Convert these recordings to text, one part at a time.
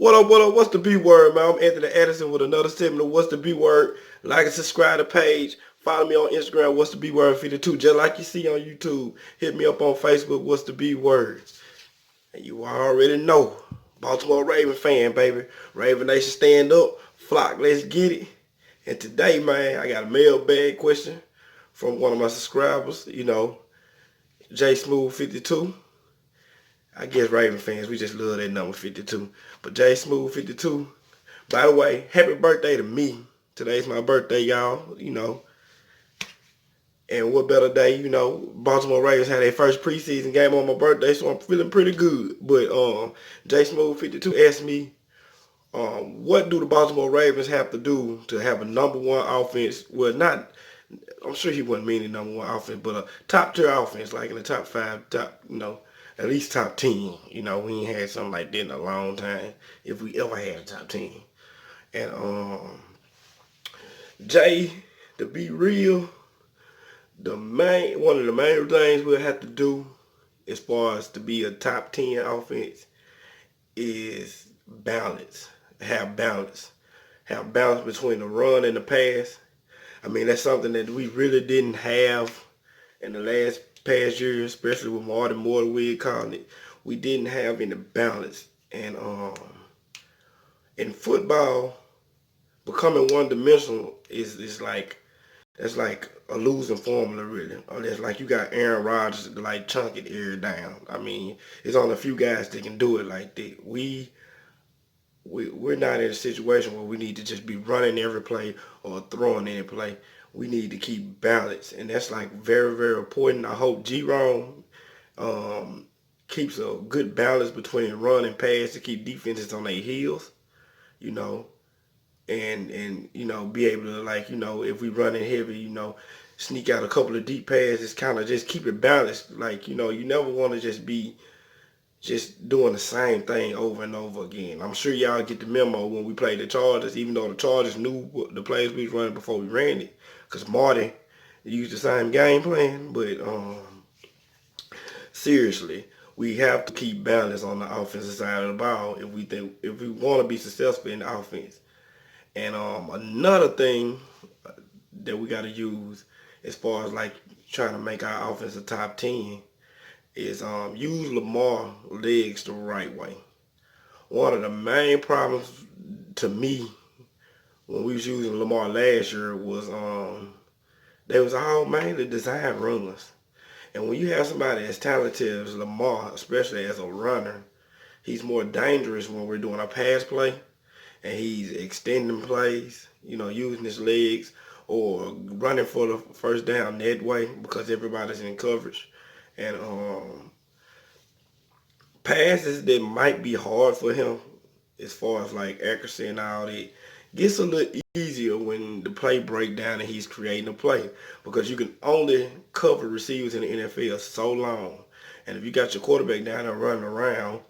What up? What's the B word, man? I'm Anthony Addison with another segment of What's the B word. Like and subscribe to the page. Follow me on Instagram, What's the B word 52. Just like you see on YouTube. Hit me up on Facebook, What's the B word. And you already know. Baltimore Raven fan, baby. Raven Nation stand up. Flock, let's get it. And today, man, I got a mailbag question from one of my subscribers, J Smooth 52. I guess Raven fans, we just love that number 52. But J Smooth 52, by the way, happy birthday to me. Today's my birthday, y'all. And what better day, Baltimore Ravens had their first preseason game on my birthday, so I'm feeling pretty good. But J Smooth 52 asked me, what do the Baltimore Ravens have to do to have a number one offense? Well, not, I'm sure he wasn't meaning number one offense, but a top tier offense, like in the top five, at least top 10. We ain't had something like that in a long time, if we ever had a top 10. And Jay, to be real, one of the main things we'll have to do as far as to be a top 10 offense is balance. Have balance. Have balance between the run and the pass. I mean, that's something that we really didn't have in the last past year, especially with Martin Mortwood calling it. We didn't have any balance. And in football, becoming one-dimensional is like, that's like a losing formula, really. Unless like you got Aaron Rodgers to like chunk it air down. I mean, it's only a few guys that can do it like that. We're not in a situation where we need to just be running every play or throwing any play. We need to keep balance, and that's like very, very important. I hope Jerome keeps a good balance between run and pass to keep defenses on their heels, you know, and be able to, like, if we running heavy, sneak out a couple of deep passes, kind of just keep it balanced. Like, you never want to just be just doing the same thing over and over again. I'm sure y'all get the memo when we played the Chargers, even though the Chargers knew what the plays we was running before we ran it, because Marty used the same game plan. But seriously, we have to keep balance on the offensive side of the ball if we want to be successful in the offense. And another thing that we got to use as far as like trying to make our offense a top 10 is use Lamar legs the right way. One of the main problems to me when we was using Lamar last year was they was all mainly design runners. And when you have somebody as talented as Lamar, especially as a runner, he's more dangerous when we're doing a pass play and he's extending plays, using his legs or running for the first down that way because everybody's in coverage. And passes that might be hard for him as far as like accuracy and all that gets a little easier when the play breakdown and he's creating a play, because you can only cover receivers in the NFL so long. And if you got your quarterback down there running around,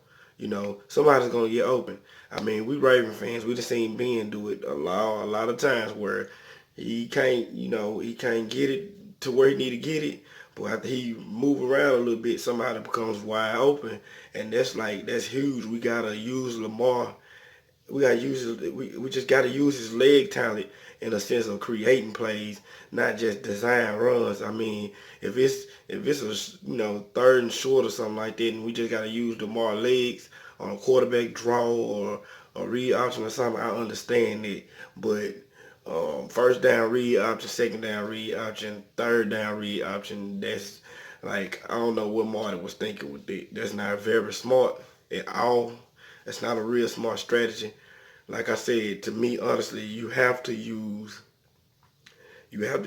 somebody's gonna get open. I mean, we Raven fans, we just seen Ben do it a lot of times where he can't get it to where he need to get it. But after he move around a little bit, somebody becomes wide open, and that's huge. We gotta use Lamar. We just gotta use his leg talent in a sense of creating plays, not just design runs. I mean, if it's a third and short or something like that, and we just gotta use Lamar legs on a quarterback draw or a read option or something, I understand it. But first down read option, second down read option, third down read option, that's like, I don't know what Marty was thinking with that. That's not very smart at all. That's not a real smart strategy. Like I said, to me, honestly, you have to use, Lamar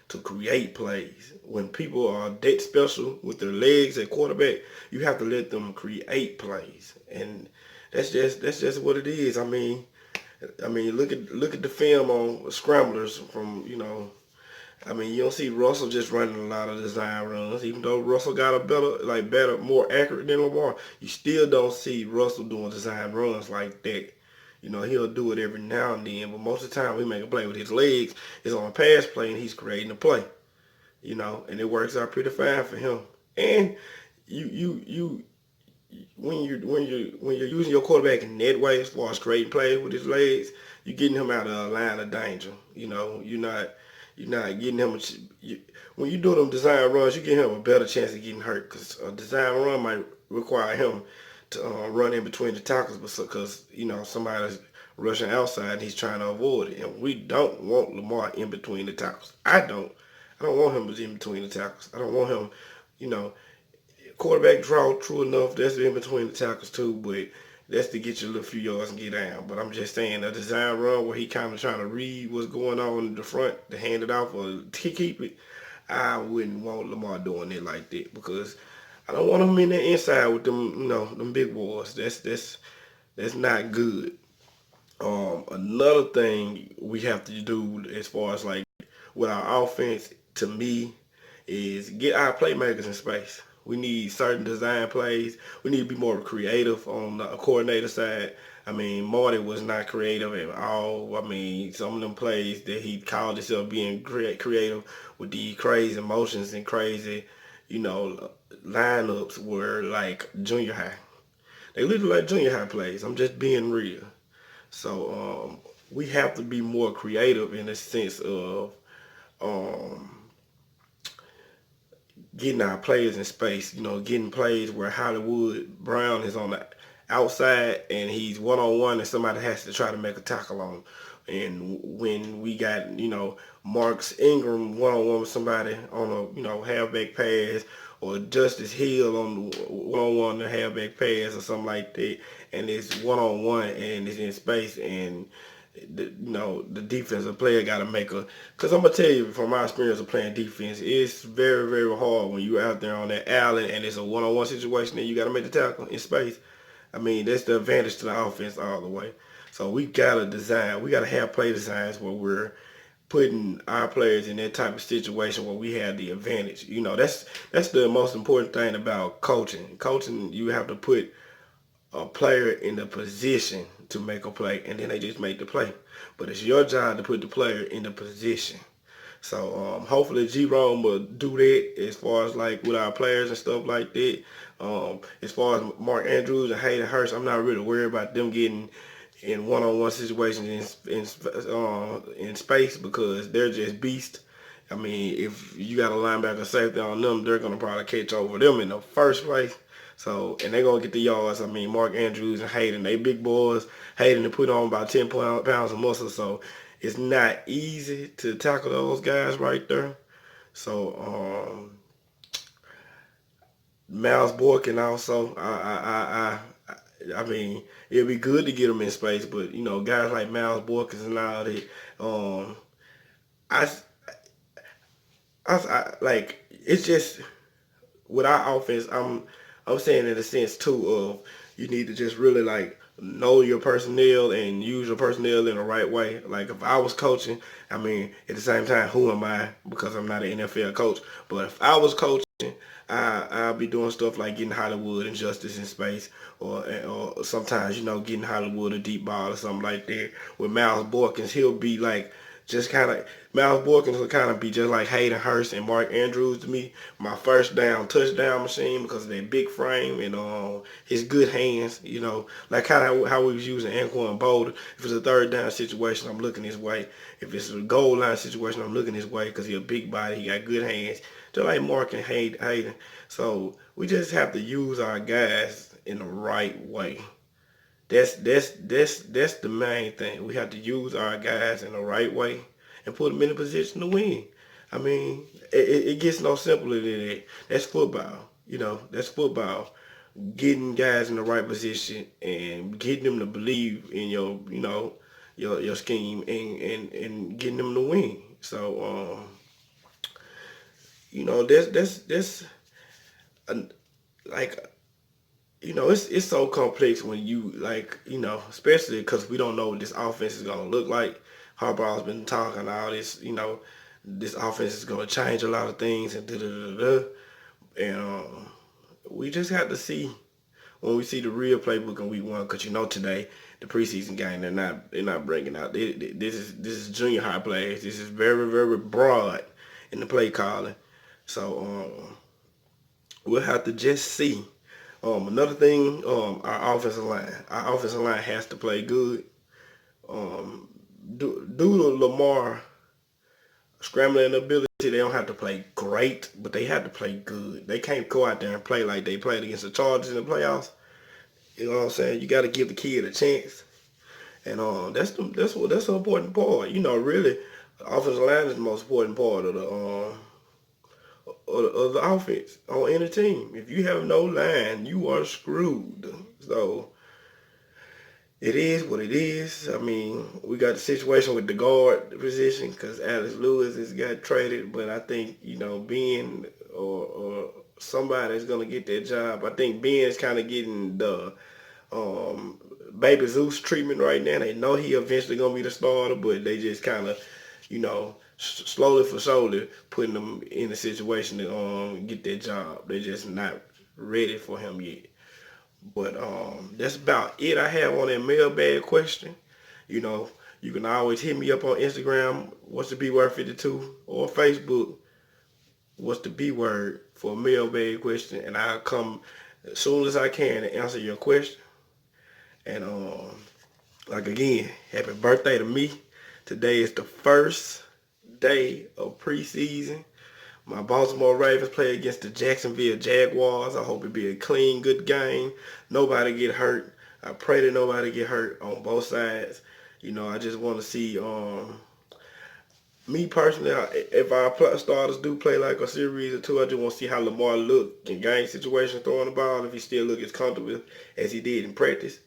to create plays. When people are that special with their legs at quarterback, you have to let them create plays. And that's just what it is. I mean, look at the film on scramblers from, you don't see Russell just running a lot of design runs. Even though Russell got a better, more accurate than Lamar, you still don't see Russell doing design runs like that. He'll do it every now and then, but most of the time we make a play with his legs. It's on a pass play and he's creating a play. And it works out pretty fine for him. And you when you're using your quarterback in that way, as far as creating plays with his legs, you're getting him out of a line of danger. You're not getting him. When you do them design runs, you give him a better chance of getting hurt because a design run might require him to run in between the tackles, because somebody's rushing outside and he's trying to avoid it, and we don't want Lamar in between the tackles. I don't. I don't want him in between the tackles. I don't want him. You know, quarterback draw, true enough, that's in between the tackles too, but that's to get you a little few yards and get down. But I'm just saying, a design run where he kind of trying to read what's going on in the front to hand it off or to keep it, I wouldn't want Lamar doing it like that, because I don't want him in the inside with them, them big boys. That's not good. Another thing we have to do as far as like with our offense, to me, is get our playmakers in space. We need certain design plays. We need to be more creative on the coordinator side. I mean, Marty was not creative at all. I mean, some of them plays that he called himself being creative with the crazy motions and crazy, lineups were like junior high. They literally like junior high plays. I'm just being real. So we have to be more creative in the sense of um, getting our players in space. Getting plays where Hollywood Brown is on the outside and he's one-on-one and somebody has to try to make a tackle on him. And when we got, Marks Ingram one-on-one with somebody on a, halfback pass, or Justice Hill on the one-on-one the halfback pass or something like that, and it's one-on-one and it's in space, and the defensive player got to make a. Because I'm gonna tell you from my experience of playing defense, it's very, very hard when you're out there on that alley and it's a one-on-one situation and you got to make the tackle in space. I mean, that's the advantage to the offense all the way. So we gotta design. We gotta have play designs where we're putting our players in that type of situation where we have the advantage. That's the most important thing about coaching. Coaching, you have to put a player in the position to make a play, and then they just make the play. But it's your job to put the player in the position. So hopefully Jerome will do that as far as like with our players and stuff like that. As far as Mark Andrews and Hayden Hurst, I'm not really worried about them getting in one-on-one situations in space, because they're just beasts. I mean, if you got a linebacker safety on them, they're gonna probably catch over them in the first place. So, and they're gonna get the yards. I mean, Mark Andrews and Hayden, they big boys. Hayden to put on about 10 pounds of muscle, so it's not easy to tackle those guys right there. So, Miles Boykin also, I mean, it'd be good to get him in space, but guys like Miles Boykin and all that, I, like, it's just with our offense. I'm saying in the sense too of you need to just really like know your personnel and use your personnel in the right way. Like if I was coaching, I mean, at the same time, who am I? Because I'm not an NFL coach. But if I was coaching, I'll be doing stuff like getting Hollywood and Justice in space, or sometimes getting Hollywood a deep ball or something like that. With Miles Boykins, he'll be like just kind of Miles Boykins will kind of be just like Hayden Hurst and Mark Andrews to me, my first down touchdown machine, because of that big frame and his good hands. Like how we was using Anquan Boulder. If it's a third down situation, I'm looking his way. If it's a goal line situation, I'm looking his way because he's a big body. He got good hands, just like Mark and Hayden. So we just have to use our guys in the right way. That's the main thing. We have to use our guys in the right way and put them in a position to win. I mean, it gets no simpler than that. That's football. That's football. Getting guys in the right position and getting them to believe in your scheme, and getting them to win. So that's like it's so complex when you like, especially because we don't know what this offense is gonna look like. Harbaugh's been talking all this, this offense is gonna change a lot of things and da da da da. And we just have to see when we see the real playbook in week one, because today the preseason game they're not bringing out. This is junior high plays. This is very, very broad in the play calling. So we'll have to just see Another thing, our offensive line. Our offensive line has to play good. Due to Lamar scrambling ability, they don't have to play great, but they have to play good. They can't go out there and play like they played against the Chargers in the playoffs. You know what I'm saying? You got to give the kid a chance, and that's an important part. Really, the offensive line is the most important part of the offense on any team. If you have no line, you are screwed. So it is what it is. I mean, we got the situation with the guard position because Alex Lewis has got traded, but I think, Ben or somebody is going to get that job. I think Ben is kind of getting the Baby Zeus treatment right now. They know he eventually going to be the starter, but they just kind of, slowly for slowly putting him in a situation to get that job. They're just not ready for him yet. But that's about it I have on that mailbag question. You can always hit me up on Instagram, what's the B word 52, or Facebook, what's the B word for a mailbag question, and I'll come as soon as I can to answer your question. And again, happy birthday to me. Today is the first day of preseason. My Baltimore Ravens play against the Jacksonville Jaguars. I hope it be a clean, good game. Nobody get hurt. I pray that nobody get hurt on both sides. I just want to see, me personally, if our starters do play like a series or two, I just want to see how Lamar look in game situation throwing the ball, if he still look as comfortable as he did in practice.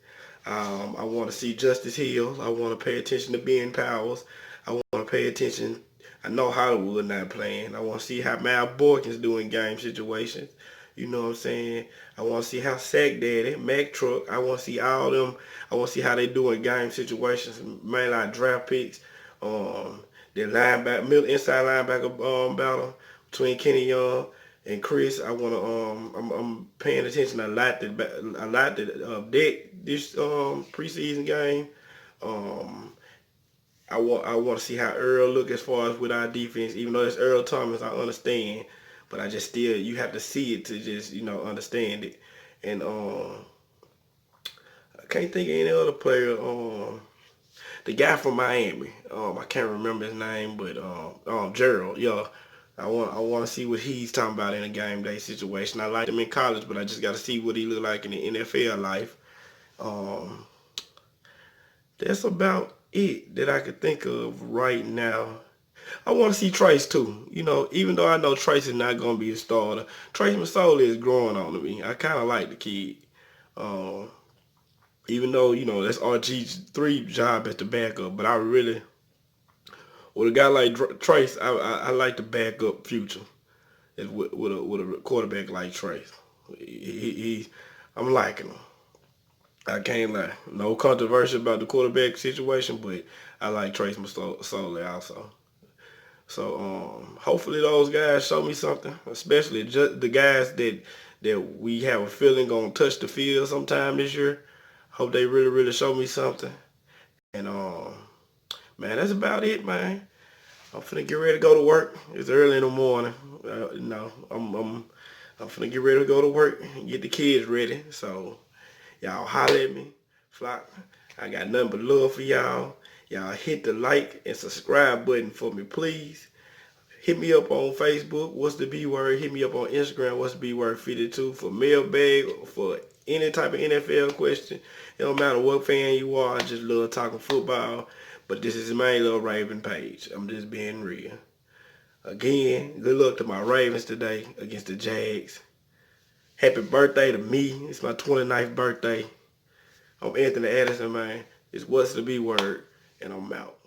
I want to see Justice Hill. I want to pay attention to Ben Powers. I want to pay attention. I know Hollywood not playing. I want to see how Mal Boykins do in game situations. You know what I'm saying? I want to see how Sack Daddy, Mac Truck, I want to see all them. I want to see how they do in game situations, mainly like draft picks. The linebacker, middle inside linebacker battle between Kenny Young and Chris. I want to. I'm paying attention a lot to Deck this preseason game. I want to see how Earl look as far as with our defense. Even though it's Earl Thomas, I understand, but I just still you have to see it to just understand it. And I can't think of any other player. The guy from Miami, I can't remember his name, but Gerald. Yeah, I want to see what he's talking about in a game day situation. I liked him in college, but I just got to see what he look like in the NFL life. That's about it that I could think of right now. I want to see Trace too. Even though I know Trace is not going to be a starter, Trace Masoli is growing on me. I kind of like the kid. Even though, that's RG's 3 job as the backup, but I really, with a guy like Trace, I like the backup future is with a quarterback like Trace. I'm liking him. I can't lie. No controversy about the quarterback situation, but I like Trace Masoli also. So hopefully those guys show me something, especially just the guys that we have a feeling gonna touch the field sometime this year. Hope they really, really show me something. And man, that's about it, man. I'm finna get ready to go to work. It's early in the morning. I'm finna get ready to go to work and get the kids ready. So y'all holler at me. Flock. I got nothing but love for y'all. Y'all hit the like and subscribe button for me, please. Hit me up on Facebook, what's the B word? Hit me up on Instagram, what's the B word 52 for mailbag or for any type of NFL question. It don't matter what fan you are, I just love talking football. But this is my little Raven page. I'm just being real. Again, good luck to my Ravens today against the Jags. Happy birthday to me. It's my 29th birthday. I'm Anthony Addison, man. It's what's the B word, and I'm out.